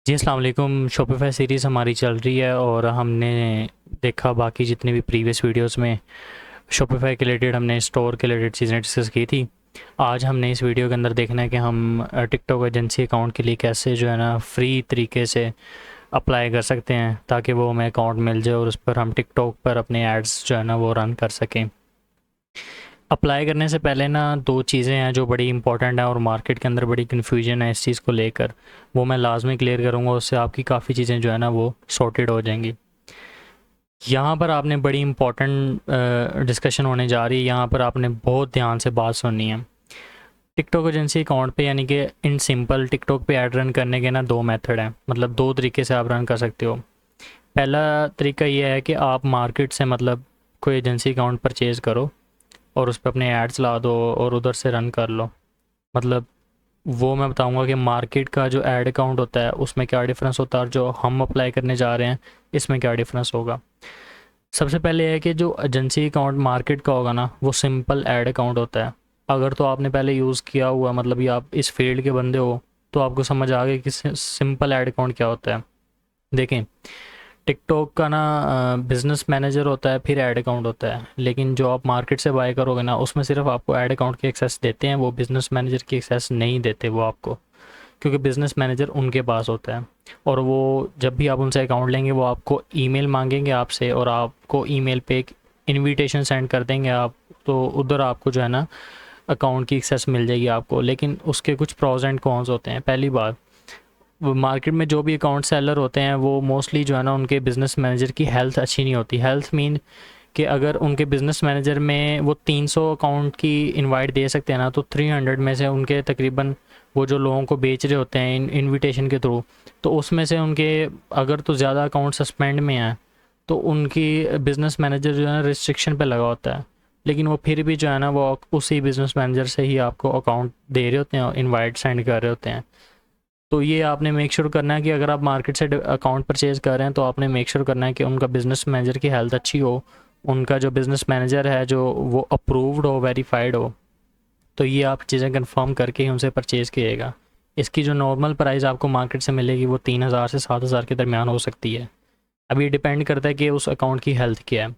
जी अस्सलाम वालेकुम। Shopify series हमारी चल रही है और हमने देखा बाकी जितने भी प्रीवियस वीडियोस में शॉपिफ़ाई के रिलेटेड हमने स्टोर के रिलेटेड चीज़ें डिस्कस की थी। आज हमने इस वीडियो के अंदर देखना है कि हम टिकटॉक एजेंसी अकाउंट के लिए कैसे जो है ना फ्री तरीके से अप्लाई कर सकते हैं ताकि वो हमें अकाउंट मिल जाए और उस पर हम टिकटॉक पर अपने एड्स जो है ना वो रन कर सकें। अप्लाई करने से पहले ना दो चीज़ें हैं जो बड़ी इंपॉर्टेंट है और मार्केट के अंदर बड़ी कन्फ्यूजन है इस चीज़ को लेकर, वो मैं लाजमी क्लियर करूँगा। उससे आपकी काफ़ी चीज़ें जो है ना वो सॉर्टेड हो जाएंगी। यहाँ पर आपने बड़ी इंपॉर्टेंट डिस्कशन होने जा रही है, यहाँ पर आपने बहुत ध्यान से बात सुननी है। टिकटॉक एजेंसी अकाउंट पे यानी कि इन सिंपल टिकटॉक पे ऐड रन करने के ना दो मेथड हैं, मतलब दो तरीके से आप रन कर सकते हो। पहला तरीका ये है कि आप मार्केट से मतलब कोई एजेंसी अकाउंट परचेज़ करो और उस पर अपने एड्स ला दो और उधर से रन कर लो। मतलब वो मैं बताऊंगा कि मार्केट का जो ऐड अकाउंट होता है उसमें क्या डिफरेंस होता है और जो हम अप्लाई करने जा रहे हैं इसमें क्या डिफरेंस होगा। सबसे पहले है कि जो एजेंसी अकाउंट मार्केट का होगा ना वो सिंपल ऐड अकाउंट होता है। अगर तो आपने पहले यूज़ किया हुआ, मतलब ये आप इस फील्ड के बंदे हो, तो आपको समझ आ गया कि सिंपल ऐड अकाउंट क्या होता है। देखें, टिकटॉक का ना बिज़नेस मैनेजर होता है, फिर ऐड अकाउंट होता है, लेकिन जो आप मार्केट से बाय करोगे ना उसमें सिर्फ आपको ऐड अकाउंट की एक्सेस देते हैं, वो बिज़नेस मैनेजर की एक्सेस नहीं देते वो आपको, क्योंकि बिज़नेस मैनेजर उनके पास होता है। और वो जब भी आप उनसे अकाउंट लेंगे वो आपको ईमेल मांगेंगे आपसे और आपको ईमेल पे एक इनविटेशन सेंड कर देंगे आप, तो उधर आपको जो है ना अकाउंट की एक्सेस मिल जाएगी आपको। लेकिन उसके कुछ प्रोज एंड कॉन्स होते हैं। पहली बात, वो मार्केट में जो भी अकाउंट सेलर होते हैं वो मोस्टली जो है ना उनके बिज़नेस मैनेजर की हेल्थ अच्छी नहीं होती। हेल्थ मीन कि अगर उनके बिज़नेस मैनेजर में वो 300 अकाउंट की इनवाइट दे सकते हैं ना, तो 300 में से उनके तकरीबन वो जो लोगों को बेच रहे होते हैं इनविटेशन के थ्रू, तो उसमें से उनके अगर तो ज़्यादा अकाउंट सस्पेंड में है तो उनकी बिज़नेस मैनेजर जो है ना रिस्ट्रिक्शन पे लगा होता है। लेकिन वो फिर भी जो है ना वो उसी बिज़नेस मैनेजर से ही आपको अकाउंट दे रहे होते हैं और इनवाइट सेंड कर रहे होते हैं। तो ये आपने मेक श्योर करना है कि अगर आप मार्केट से अकाउंट परचेज़ कर रहे हैं तो आपने मेक श्योर करना है कि उनका बिज़नेस मैनेजर की हेल्थ अच्छी हो, उनका जो बिज़नेस मैनेजर है जो वो अप्रूव्ड हो, वेरीफाइड हो। तो ये आप चीज़ें कंफर्म करके ही उनसे परचेज़ कीजिएगा। इसकी जो नॉर्मल प्राइस आपको मार्केट से मिलेगी वो 3000 से 7000 के दरमियान हो सकती है। अब ये डिपेंड करता है कि उस अकाउंट की हेल्थ क्या है।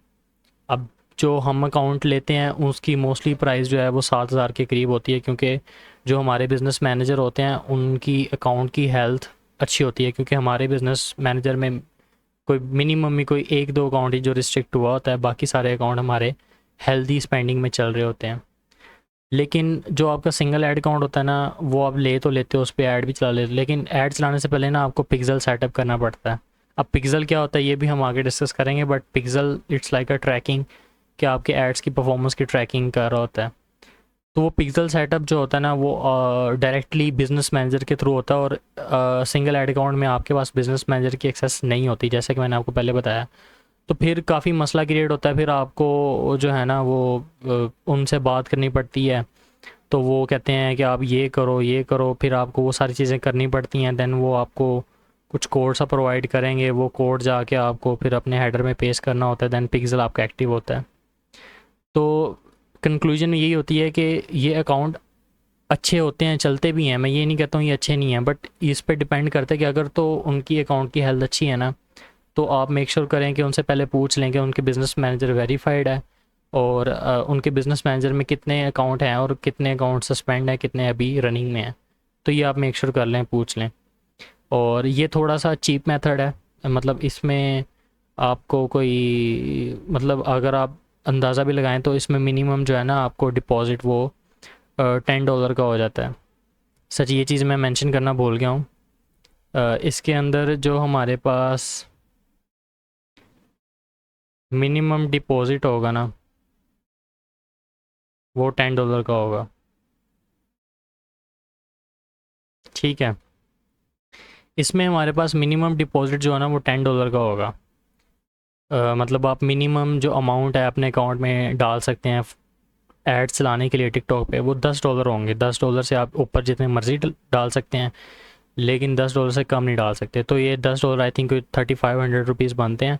अब जो हम अकाउंट लेते हैं उसकी मोस्टली प्राइस जो है वो 7000 के करीब होती है, क्योंकि जो हमारे बिज़नेस मैनेजर होते हैं उनकी अकाउंट की हेल्थ अच्छी होती है, क्योंकि हमारे बिज़नेस मैनेजर में कोई मिनिमम में कोई एक दो अकाउंट ही जो रिस्ट्रिक्ट हुआ होता है, बाकी सारे अकाउंट हमारे हेल्दी स्पेंडिंग में चल रहे होते हैं। लेकिन जो आपका सिंगल ऐड अकाउंट होता है ना वो आप ले तो लेते हो, उस पर ऐड भी चला लेते हो, लेकिन ऐड चलाने से पहले ना आपको पिक्सल सेटअप करना पड़ता है। अब पिक्सल क्या होता है ये भी हम आगे डिस्कस करेंगे, but pixel it's like a tracking, कि आपके एड्स की परफॉर्मेंस की ट्रैकिंग कर रहा होता है। तो वो पिक्सल सेटअप जो होता है ना वो डायरेक्टली बिजनेस मैनेजर के थ्रू होता है, और सिंगल ऐड अकाउंट में आपके पास बिजनेस मैनेजर की एक्सेस नहीं होती, जैसे कि मैंने आपको पहले बताया। तो फिर काफ़ी मसला क्रिएट होता है, फिर आपको जो है ना वो उनसे बात करनी पड़ती है। तो वो कहते हैं कि आप ये करो, फिर आपको वो सारी चीज़ें करनी पड़ती हैं। देन वो आपको कुछ कोड सा प्रोवाइड करेंगे, वो कोड जाके आपको फिर अपने हेडर में पेस्ट करना होता है, देन पिक्सल आपका एक्टिव होता है। तो कंक्लूजन यही होती है कि ये अकाउंट अच्छे होते हैं, चलते भी हैं, मैं ये नहीं कहता हूँ ये अच्छे नहीं हैं, बट इस पर डिपेंड करता है कि अगर तो उनकी अकाउंट की हेल्थ अच्छी है ना तो आप मेक श्योर करें कि उनसे पहले पूछ लें कि उनके बिज़नेस मैनेजर वेरीफाइड है और उनके बिज़नेस मैनेजर में कितने अकाउंट हैं और कितने अकाउंट सस्पेंड हैं, कितने अभी रनिंग में हैं। तो ये आप मेक श्योर कर लें, पूछ लें। और ये थोड़ा सा चीप मेथड है, मतलब इसमें आपको कोई, मतलब अगर आप अंदाज़ा भी लगाएं तो इसमें मिनिमम जो है ना आपको डिपॉज़िट वो $10 का हो जाता है। सच ये चीज़ मैं मेंशन करना भूल गया हूँ। इसके अंदर जो हमारे पास मिनिमम डिपॉज़िट होगा ना वो $10 का होगा। ठीक है, इसमें हमारे पास मिनिमम डिपॉज़िट जो है ना वो $10 का होगा। मतलब आप मिनिमम जो अमाउंट है अपने अकाउंट में डाल सकते हैं एड्स चलाने के लिए टिकटॉक पे, वो $10 होंगे। $10 से आप ऊपर जितने मर्जी डाल सकते हैं, लेकिन $10 से कम नहीं डाल सकते। तो ये $10 आई थिंक 3500 रुपीज़ बनते हैं।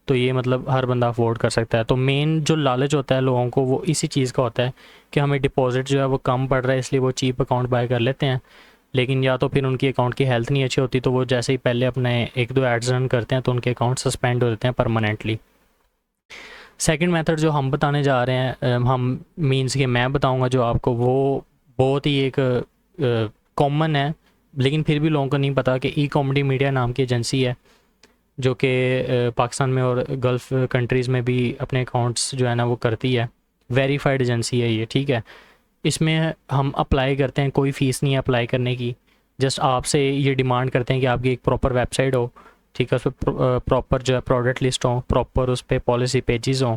तो ये मतलब हर बंदा अफोर्ड कर सकता है। तो मेन जो लालच होता है लोगों को वो इसी चीज़ का होता है कि हमें डिपॉजिट जो है वो कम पड़ रहा है, इसलिए वो चीप अकाउंट बाय कर लेते हैं। लेकिन या तो फिर उनकी अकाउंट की हेल्थ नहीं अच्छी होती, तो वो जैसे ही पहले अपने 1-2 एड्स रन करते हैं तो उनके अकाउंट सस्पेंड हो जाते हैं परमानेंटली। सेकंड मेथड जो हम बताने जा रहे हैं, हम मीन्स कि मैं बताऊंगा जो आपको, वो बहुत ही एक कॉमन है, लेकिन फिर भी लोगों को नहीं पता कि ई कॉमेडी मीडिया नाम की एजेंसी है जो कि पाकिस्तान में और गल्फ़ कंट्रीज़ में भी अपने अकाउंट्स जो है ना वो करती है। वेरीफाइड एजेंसी है ये, ठीक है। इसमें हम अप्लाई करते हैं, कोई फ़ीस नहीं है अप्लाई करने की। जस्ट आपसे ये डिमांड करते हैं कि आपकी एक प्रॉपर वेबसाइट हो, ठीक है, उस पर प्रॉपर जो है प्रोडक्ट लिस्ट हो, प्रॉपर उस पर पॉलिसी पेजेस हों,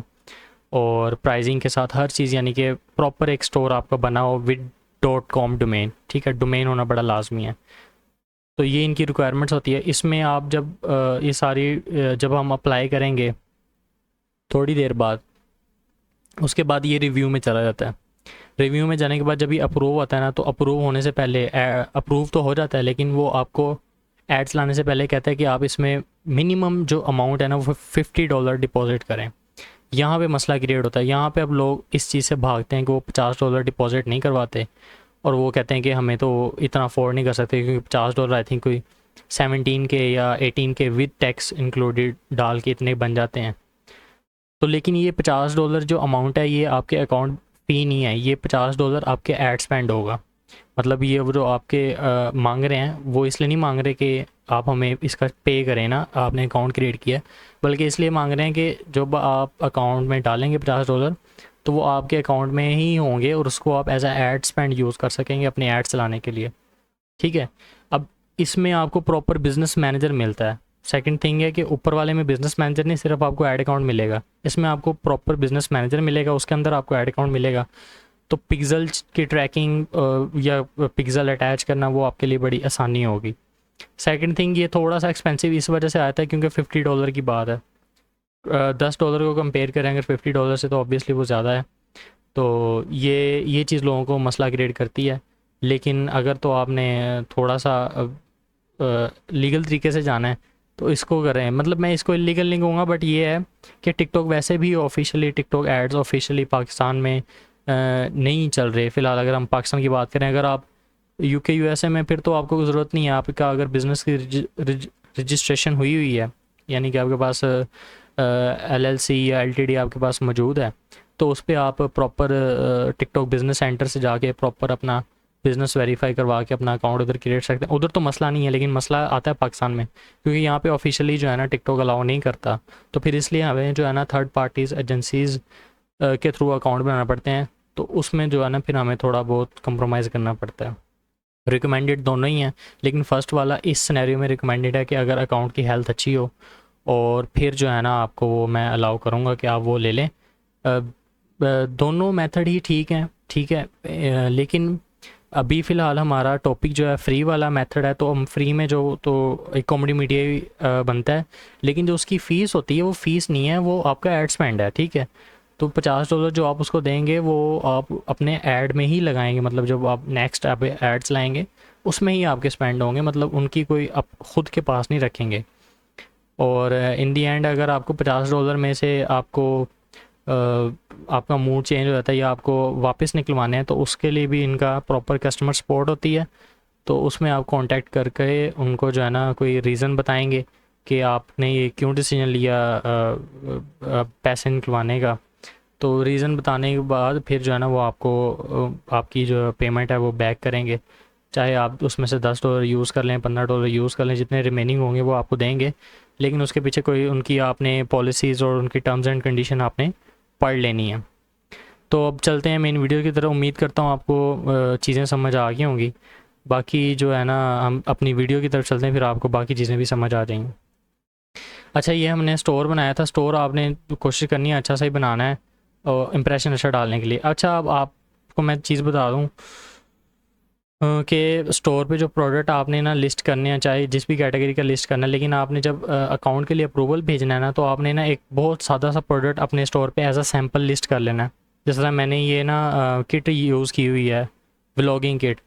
और प्राइसिंग के साथ हर चीज़, यानी कि प्रॉपर एक स्टोर आपका बना हो विद .com डोमेन, ठीक है। डोमेन होना बड़ा लाजमी है। तो ये इनकी रिक्वायरमेंट्स होती है। इसमें आप जब ये सारी जब हम अप्लाई करेंगे थोड़ी देर बाद, उसके बाद ये रिव्यू में चला जाता है। रिव्यू में जाने के बाद जब ये अप्रूव होता है ना, तो अप्रूव होने से पहले, अप्रूव तो हो जाता है, लेकिन वो आपको एड्स लाने से पहले कहता है कि आप इसमें मिनिमम जो अमाउंट है ना वो $50 डिपॉजिट करें। यहाँ पे मसला क्रिएट होता है। यहाँ पे अब लोग इस चीज़ से भागते हैं कि वो $50 डिपॉजिट नहीं करवाते, और वो कहते हैं कि हमें तो इतना अफोर्ड नहीं कर सकते, क्योंकि $50 आई थिंक कोई 17 के या 18 के विद टैक्स इंक्लूडेड डाल के इतने बन जाते हैं। तो लेकिन ये $50 जो अमाउंट है ये आपके अकाउंट फ़ी नहीं है, ये $50 आपके एड स्पेंड होगा। मतलब ये वो जो आपके मांग रहे हैं वो इसलिए नहीं मांग रहे कि आप हमें इसका पे करें ना, आपने अकाउंट क्रिएट किया, बल्कि इसलिए मांग रहे हैं कि जब आप अकाउंट में डालेंगे $50 तो वो आपके अकाउंट में ही होंगे, और उसको आप एज आ एड स्पेंड यूज़ कर सकेंगे अपने एड चलाने के लिए, ठीक है। अब इसमें आपको प्रॉपर बिजनेस मैनेजर मिलता है। सेकंड थिंग है कि ऊपर वाले में बिजनेस मैनेजर नहीं, सिर्फ आपको ऐड अकाउंट मिलेगा, इसमें आपको प्रॉपर बिजनेस मैनेजर मिलेगा, उसके अंदर आपको ऐड अकाउंट मिलेगा। तो पिक्सल की ट्रैकिंग या पिक्सल अटैच करना वो आपके लिए बड़ी आसानी होगी। सेकंड थिंग, ये थोड़ा सा एक्सपेंसिव इस वजह से आता है क्योंकि $50 की बात है। $10 को कंपेयर करें अगर $50 से, तो ऑब्वियसली वो ज़्यादा है। तो ये चीज़ लोगों को मसला क्रिएट करती है। लेकिन अगर तो आपने थोड़ा सा लीगल तरीके से जाना है तो इसको करें। मतलब मैं इसको इलीगल नहीं कहूँगा, बट ये है कि टिकटॉक वैसे भी officially, TikTok ads officially Pakistan में नहीं चल रहे फ़िलहाल। अगर हम पाकिस्तान की बात करें, अगर आप UK USA में, फिर तो आपको ज़रूरत नहीं है। आपका अगर बिज़नेस की रजिस्ट्रेशन हुई है, यानी कि आपके पास LLC या LTD आपके पास मौजूद है, तो उस पर आप प्रॉपर टिकटॉक बिज़नेस सेंटर से जाके प्रॉपर अपना बिज़नेस वेरीफाई करवा के अपना अकाउंट उधर क्रिएट सकते हैं। उधर तो मसला नहीं है, लेकिन मसला आता है पाकिस्तान में, क्योंकि यहाँ पे ऑफिशियली जो है ना टिकटॉक अलाउ नहीं करता। तो फिर इसलिए हमें जो है ना थर्ड पार्टीज़ एजेंसीज़ के थ्रू अकाउंट बनाना पड़ते हैं। तो उसमें जो है ना फिर हमें थोड़ा बहुत कंप्रोमाइज़ करना पड़ता है। रिकमेंडेड दोनों ही हैं, लेकिन फ़र्स्ट वाला इस सिनेरियो में रिकमेंडेड है कि अगर अकाउंट की हेल्थ अच्छी हो, और फिर जो है ना आपको वो मैं अलाउ करूँगा कि आप वो ले लें। दोनों मेथड ही ठीक हैं, ठीक है। लेकिन अभी फ़िलहाल हमारा टॉपिक जो है फ्री वाला मेथड है, तो हम फ्री में जो तो एक कॉमेडी मीडिया बनता है, लेकिन जो उसकी फ़ीस होती है वो फ़ीस नहीं है, वो आपका एड स्पेंड है, ठीक है। तो $50 जो आप उसको देंगे वो आप अपने ऐड में ही लगाएंगे, मतलब जब आप नेक्स्ट आप एड्स लाएंगे उसमें ही आपके स्पेंड होंगे, मतलब उनकी कोई आप ख़ुद के पास नहीं रखेंगे। और इन दी एंड अगर आपको $50 में से आपको आपका मूड चेंज हो जाता है या आपको वापस निकलवाने हैं, तो उसके लिए भी इनका प्रॉपर कस्टमर सपोर्ट होती है। तो उसमें आप कांटेक्ट करके उनको जो है ना कोई रीज़न बताएंगे कि आपने ये क्यों डिसीजन लिया पैसे निकलवाने का। तो रीज़न बताने के बाद फिर जो है ना वो आपको आपकी जो पेमेंट है वो बैक करेंगे, चाहे आप उसमें से $10 यूज़ कर लें, $15 यूज़ कर लें, जितने रिमेनिंग होंगे वो आपको देंगे। लेकिन उसके पीछे कोई उनकी आपने पॉलिसीज़ और उनकी टर्म्स एंड कंडीशन आपने पढ़ लेनी है। तो अब चलते हैं मेन वीडियो की तरफ। उम्मीद करता हूँ आपको चीज़ें समझ आ गई होंगी। बाकी जो है ना हम अपनी वीडियो की तरफ चलते हैं, फिर आपको बाकी चीज़ें भी समझ आ जाएंगी। अच्छा, ये हमने स्टोर बनाया था। स्टोर आपने कोशिश करनी है अच्छा सा ही बनाना है और इम्प्रेशन अच्छा डालने के लिए। अच्छा, अब आपको मैं चीज़ बता दूँ कि स्टोर पे जो प्रोडक्ट आपने ना लिस्ट करने हैं, चाहे जिस भी कैटेगरी का लिस्ट करना है, लेकिन आपने जब अकाउंट के लिए अप्रूवल भेजना है ना, तो आपने ना एक बहुत सादा सा प्रोडक्ट अपने स्टोर पे एज अ सैम्पल लिस्ट कर लेना है। जिस तरह मैंने ये ना किट यूज़ की हुई है, व्लॉगिंग किट।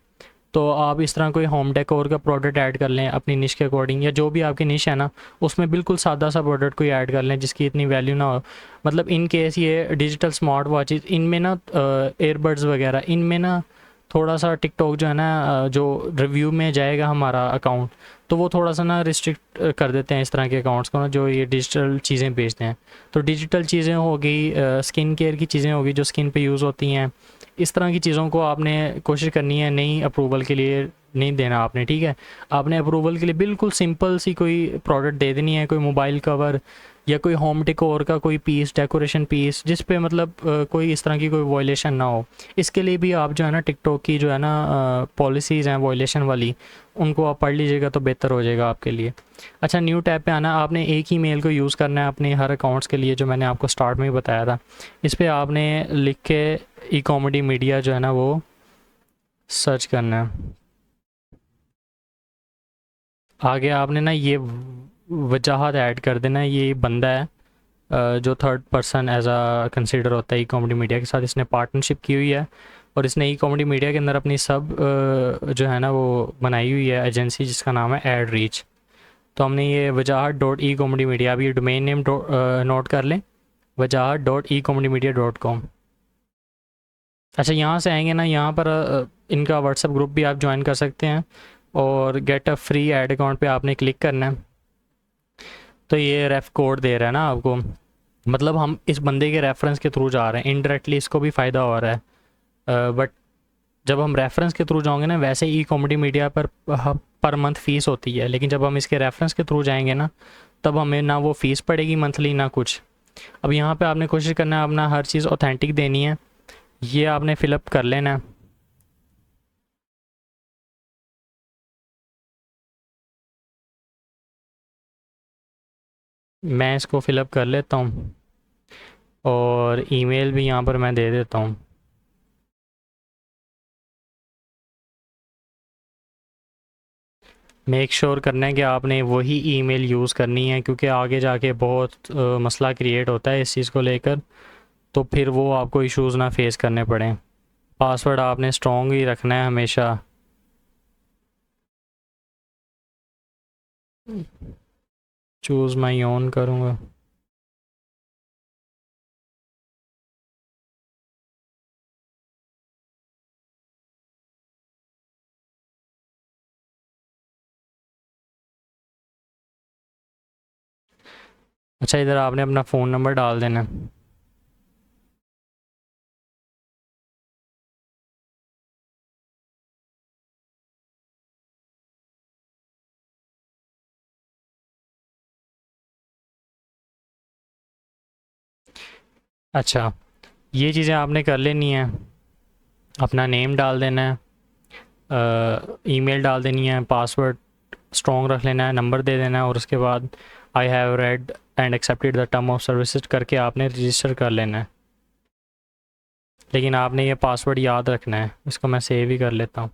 तो आप इस तरह कोई होम डेकोर का प्रोडक्ट ऐड कर लें अपनी निश के अकॉर्डिंग, या जो भी आपकी निश है ना उसमें बिल्कुल सादा सा प्रोडक्ट कोई ऐड कर लें जिसकी इतनी वैल्यू ना हो। मतलब इन केस ये डिजिटल स्मार्ट वॉचेस, इनमें ना एयरबड्स वगैरह, इनमें ना थोड़ा सा टिकटॉक जो है ना जो रिव्यू में जाएगा हमारा अकाउंट, तो वो थोड़ा सा ना रिस्ट्रिक्ट कर देते हैं इस तरह के अकाउंट्स को ना जो ये डिजिटल चीज़ें बेचते हैं। तो डिजिटल चीज़ें हो गई, स्किन केयर की चीज़ें हो गई जो स्किन पे यूज़ होती हैं, इस तरह की चीज़ों को आपने कोशिश करनी है नहीं अप्रूवल के लिए नहीं देना आपने, ठीक है। आपने अप्रूवल के लिए बिल्कुल सिंपल सी कोई प्रोडक्ट दे देनी है, कोई मोबाइल कवर या कोई होम डेकोर का कोई पीस, डेकोरेशन पीस, जिस पे मतलब कोई इस तरह की कोई वॉयलेशन ना हो। इसके लिए भी आप जो है ना टिकटॉक की जो है ना पॉलिसीज़ हैं वॉयलेशन वाली, उनको आप पढ़ लीजिएगा तो बेहतर हो जाएगा आपके लिए। अच्छा, न्यू टैब पे आना, आपने एक ही मेल को यूज़ करना है अपने हर अकाउंट्स के लिए, जो मैंने आपको स्टार्ट में ही बताया था। इस पर आपने लिख के ई कॉमेडी मीडिया जो है ना वो सर्च करना है। आगे आपने ना ये वजाहत ऐड कर देना है, ये बंदा है जो थर्ड पर्सन एज आ कंसिडर होता है ई कॉमेडी मीडिया के साथ, इसने पार्टनरशिप की हुई है और इसने ई कॉमेडी मीडिया के अंदर अपनी सब जो है ना वो बनाई हुई है एजेंसी, जिसका नाम है एड रीच। तो हमने ये वजाहत डॉट ई कॉमेडी मीडिया, अभी ये डोमेन नेम नोट कर लें, वजाहत dot E comedy media dot com. अच्छा, यहाँ से आएंगे ना, यहाँ पर इनका व्हाट्सएप ग्रुप भी आप ज्वाइन कर सकते हैं और get a free ad account पे आपने क्लिक करना है। तो ये रेफ कोड दे रहा है ना आपको, मतलब हम इस बंदे के रेफरेंस के थ्रू जा रहे हैं, इनडायरेक्टली इसको भी फ़ायदा हो रहा है। बट जब हम रेफरेंस के थ्रू जाओगे ना, वैसे ई कॉमेडी मीडिया पर मंथ फ़ीस होती है, लेकिन जब हम इसके रेफरेंस के थ्रू जाएंगे ना, तब हमें ना वो फ़ीस पड़ेगी मंथली ना कुछ। अब यहाँ पे आपने कोशिश करना है अपना हर चीज़ ऑथेंटिक देनी है, ये आपने फ़िलअप कर लेना है। मैं इसको फ़िलअप कर लेता हूँ और ईमेल भी यहाँ पर मैं दे देता हूँ। मेक श्योर करना है कि आपने वही ईमेल यूज़ करनी है, क्योंकि आगे जाके बहुत मसला क्रिएट होता है इस चीज़ को लेकर, तो फिर वो आपको इश्यूज़ ना फेस करने पड़े। पासवर्ड आपने स्ट्रॉन्ग ही रखना है हमेशा। चूज़ माई ओन करूँगा। अच्छा, इधर आपने अपना फ़ोन नंबर डाल देना है। अच्छा, ये चीज़ें आपने कर लेनी है, अपना नेम डाल देना है, ईमेल डाल देनी है, पासवर्ड स्ट्रॉन्ग रख लेना है, नंबर दे देना है और उसके बाद I have read and accepted the term of services करके आपने रजिस्टर कर लेना है। लेकिन आपने ये पासवर्ड याद रखना है, इसको मैं सेव ही कर लेता हूँ।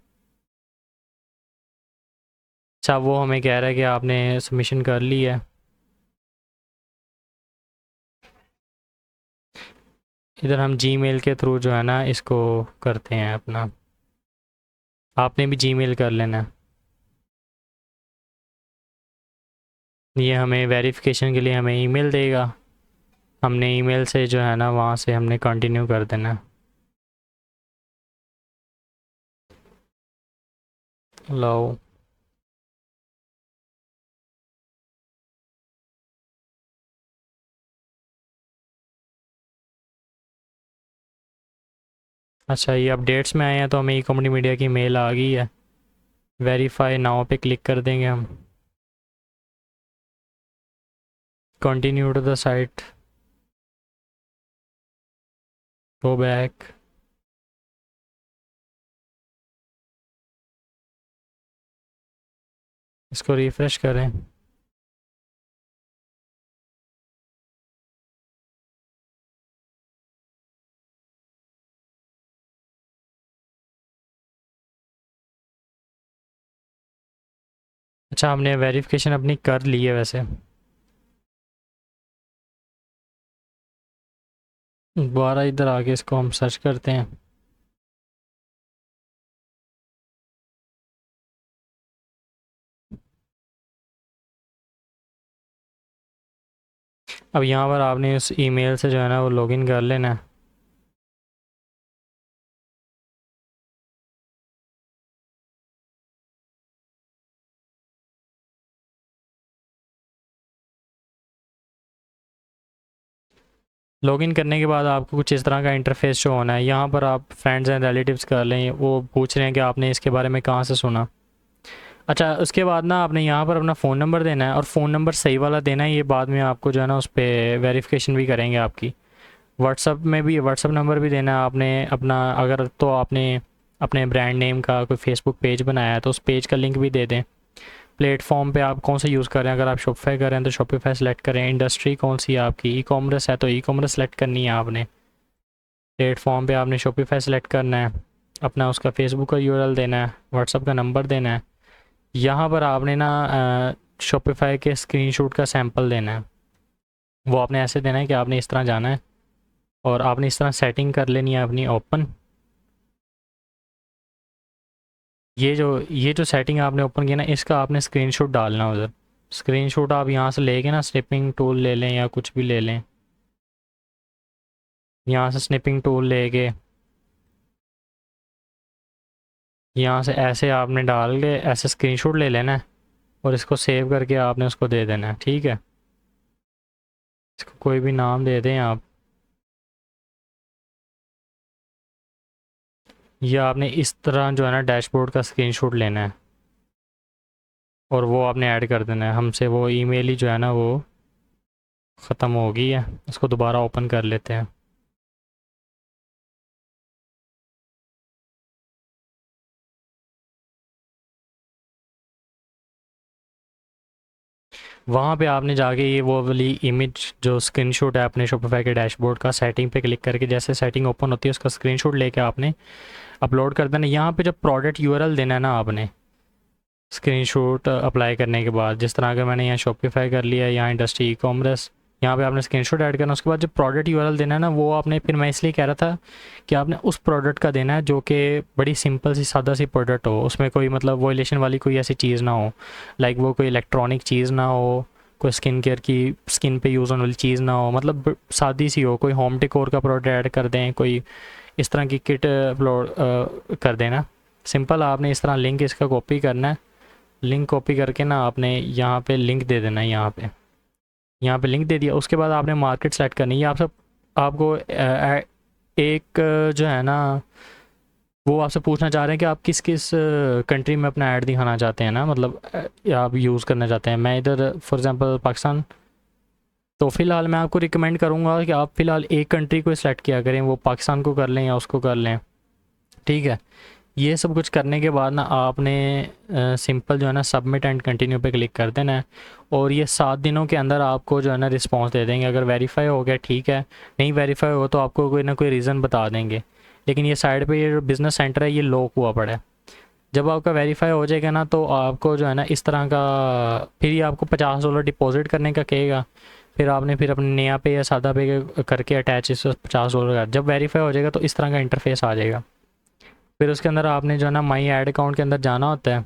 अच्छा, वो हमें कह रहा है कि आपने सबमिशन कर ली है। इधर हम जीमेल के थ्रू जो है ना इसको करते हैं अपना, आपने भी जीमेल कर लेना है। ये हमें वेरिफिकेशन के लिए हमें ईमेल देगा, हमने ईमेल से जो है ना वहाँ से हमने कंटिन्यू कर देना है। लो, अच्छा ये अपडेट्स में आए हैं तो हमें ई कॉमेडी मीडिया की मेल आ गई है। वेरीफाई नाउ पे क्लिक कर देंगे हम। Continue to the site, go back. इसको रिफ़्रेश करें। अच्छा, हमने वेरिफिकेशन अपनी कर ली है वैसे। दोबारा इधर आके इसको हम सर्च करते हैं। अब यहाँ पर आपने उस ईमेल से जो है ना वो लॉगिन कर लेना है। लॉगिन करने के बाद आपको कुछ इस तरह का इंटरफेस शो होना है। यहाँ पर आप फ्रेंड्स एंड रिलेटिव्स कर लें, वो पूछ रहे हैं कि आपने इसके बारे में कहाँ से सुना। अच्छा, उसके बाद ना आपने यहाँ पर अपना फ़ोन नंबर देना है, और फ़ोन नंबर सही वाला देना है। ये बाद में आपको जो है ना उस पर वेरिफिकेशन भी करेंगे आपकी। व्हाट्सअप में भी व्हाट्सअप नंबर भी देना है आपने अपना। अगर तो आपने अपने ब्रांड नेम का कोई फेसबुक पेज बनाया है तो उस पेज का लिंक भी दे दें। प्लेटफॉर्म पे आप कौन सा यूज़ कर रहे हैं, अगर आप शॉपिफाई कर रहे हैं तो शॉपिफाई सेलेक्ट करें। इंडस्ट्री कौन सी है आपकी, ई कॉमर्स है तो ई कॉमर्स सेलेक्ट करनी है आपने। प्लेटफॉर्म पे आपने शॉपिफाई सेलेक्ट करना है, अपना उसका फेसबुक का यूआरएल देना है, व्हाट्सअप का नंबर देना है। यहाँ पर आपने ना शॉपिफाई के स्क्रीनशॉट का सैंपल देना है। वो आपने ऐसे देना है कि आपने इस तरह जाना है और आपने इस तरह सेटिंग कर लेनी है अपनी ओपन। ये जो सेटिंग आपने ओपन किया ना, इसका आपने स्क्रीनशॉट डालना उधर। स्क्रीनशॉट आप यहाँ से लेके ना स्निपिंग टूल ले लें या कुछ भी ले लें। यहाँ से स्निपिंग टूल लेके यहाँ से ऐसे आपने डाल के ऐसे स्क्रीनशॉट ले लेना है और इसको सेव करके आपने उसको दे देना है। ठीक है, इसको कोई भी नाम दे दें आप। ये आपने इस तरह जो है ना डैशबोर्ड का स्क्रीनशॉट लेना है और वो आपने ऐड कर देना है। हमसे वो ईमेल ही जो है ना वो ख़त्म हो गई है, इसको दोबारा ओपन कर लेते हैं। वहाँ पे आपने जाके ये वो वाली इमेज जो स्क्रीनशॉट है अपने शॉपिफाई के डैशबोर्ड का, सेटिंग पे क्लिक करके जैसे सेटिंग ओपन होती है उसका स्क्रीनशॉट लेके आपने अपलोड कर देना। यहाँ पे जब प्रोडक्ट यूआरएल देना है ना आपने स्क्रीनशॉट अप्लाई करने के बाद, जिस तरह अगर मैंने यहाँ शॉपिफाई कर लिया है, यहाँ इंडस्ट्री ई कॉमर्स, यहाँ पे आपने स्क्रीनशॉट ऐड करना। उसके बाद जब प्रोडक्ट यूआरएल देना है ना, वो आपने फिर मैं इसलिए कह रहा था कि आपने उस प्रोडक्ट का देना है जो कि बड़ी सिंपल सी सादा सी प्रोडक्ट हो, उसमें कोई मतलब वॉयलेशन वाली कोई ऐसी चीज़ ना हो। लाइक वो कोई इलेक्ट्रॉनिक चीज़ ना हो, कोई स्किन केयर की स्किन पे यूज़ होने वाली चीज़ ना हो, मतलब सादी सी हो। कोई होम डेकोर का प्रोडक्ट ऐड कर दें, कोई इस तरह की किट अपलोड कर देना। सिंपल आपने इस तरह लिंक इसका कॉपी करना है। लिंक कॉपी करके ना आपने यहाँ पे लिंक दे देना है। यहाँ पे लिंक दे दिया। उसके बाद आपने मार्केट सेलेक्ट करनी है। आपको एक जो है ना वो आपसे पूछना चाह रहे हैं कि आप किस किस कंट्री में अपना ऐड दिखाना चाहते हैं ना, मतलब आप यूज़ करना चाहते हैं। मैं इधर फॉर एग्जांपल पाकिस्तान, तो फ़िलहाल मैं आपको रिकमेंड करूँगा कि आप फ़िलहाल एक कंट्री को सिलेक्ट किया करें, वो पाकिस्तान को कर लें या उसको कर लें। ठीक है, ये सब कुछ करने के बाद ना आपने सिंपल जो है ना सबमिट एंड कंटिन्यू पे क्लिक कर देना है, और ये 7 दिनों के अंदर आपको जो है ना रिस्पांस दे देंगे। अगर वेरीफाई हो गया ठीक है, नहीं वेरीफाई हो तो आपको कोई ना कोई रीज़न बता देंगे। लेकिन ये साइड पे ये जो बिज़नेस सेंटर है ये लॉक हुआ पड़ा है। जब आपका वेरीफाई हो जाएगा ना तो आपको जो है ना इस तरह का फिर ये आपको $50 डिपॉजिट करने का कहेगा। फिर आपने फिर अपने नया पे या सादा पे करके अटैच इस $50 का, जब वेरीफाई हो जाएगा तो इस तरह का इंटरफेस आ जाएगा। फिर उसके अंदर आपने जो है ना माई ऐड अकाउंट के अंदर जाना होता है।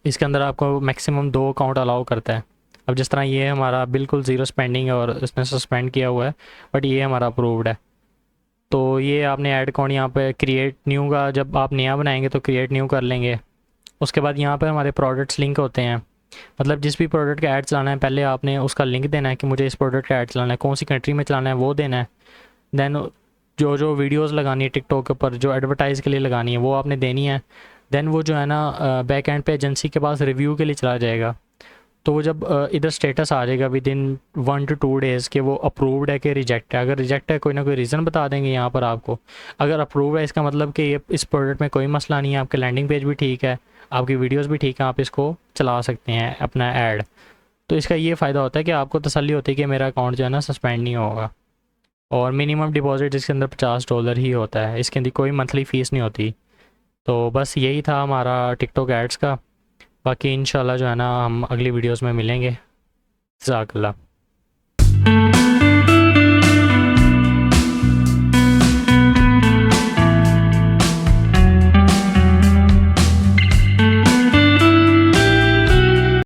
इसके अंदर आपको मैक्सिमम 2 अकाउंट अलाउ करता है। अब जिस तरह ये हमारा बिल्कुल ज़ीरो स्पेंडिंग है और इसने सस्पेंड किया हुआ है, बट ये हमारा अप्रूव्ड है। तो ये आपने ऐड अकाउंट यहाँ पे क्रिएट न्यू का जब आप नया बनाएंगे तो क्रिएट न्यू कर लेंगे। उसके बाद यहाँ पर हमारे प्रोडक्ट्स लिंक होते हैं, मतलब जिस भी प्रोडक्ट का ऐड चलाना है पहले आपने उसका लिंक देना है कि मुझे इस प्रोडक्ट का ऐड चलाना है, कौन सी कंट्री में चलाना है वो देना है। देन जो जो वीडियोस लगानी है टिकटॉक के ऊपर जो एडवर्टाइज़ के लिए लगानी है वो आपने देनी है। देन वो जो है ना बैक एंड पे एजेंसी के पास रिव्यू के लिए चला जाएगा। तो वो जब इधर स्टेटस आ जाएगा विद इन 1 to 2 डेज़ कि वो अप्रूव्ड है कि रिजेक्ट है। अगर रिजेक्ट है कोई ना कोई रीज़न बता देंगे यहाँ पर आपको। अगर अप्रूव है इसका मतलब कि ये इस प्रोडक्ट में कोई मसला नहीं है, आपके लैंडिंग पेज भी ठीक है, आपकी वीडियोज़ भी ठीक है, आप इसको चला सकते हैं अपना ऐड। तो इसका ये फ़ायदा होता है कि आपको तसल्ली होती है कि मेरा अकाउंट जो है ना सस्पेंड नहीं होगा। और मिनिमम डिपॉजिट इसके अंदर $50 ही होता है, इसके अंदर कोई मंथली फ़ीस नहीं होती। तो बस यही था हमारा टिकटॉक एड्स का। बाकी इंशाल्लाह जो है ना हम अगली वीडियोस में मिलेंगे। जज़ाकल्लाह।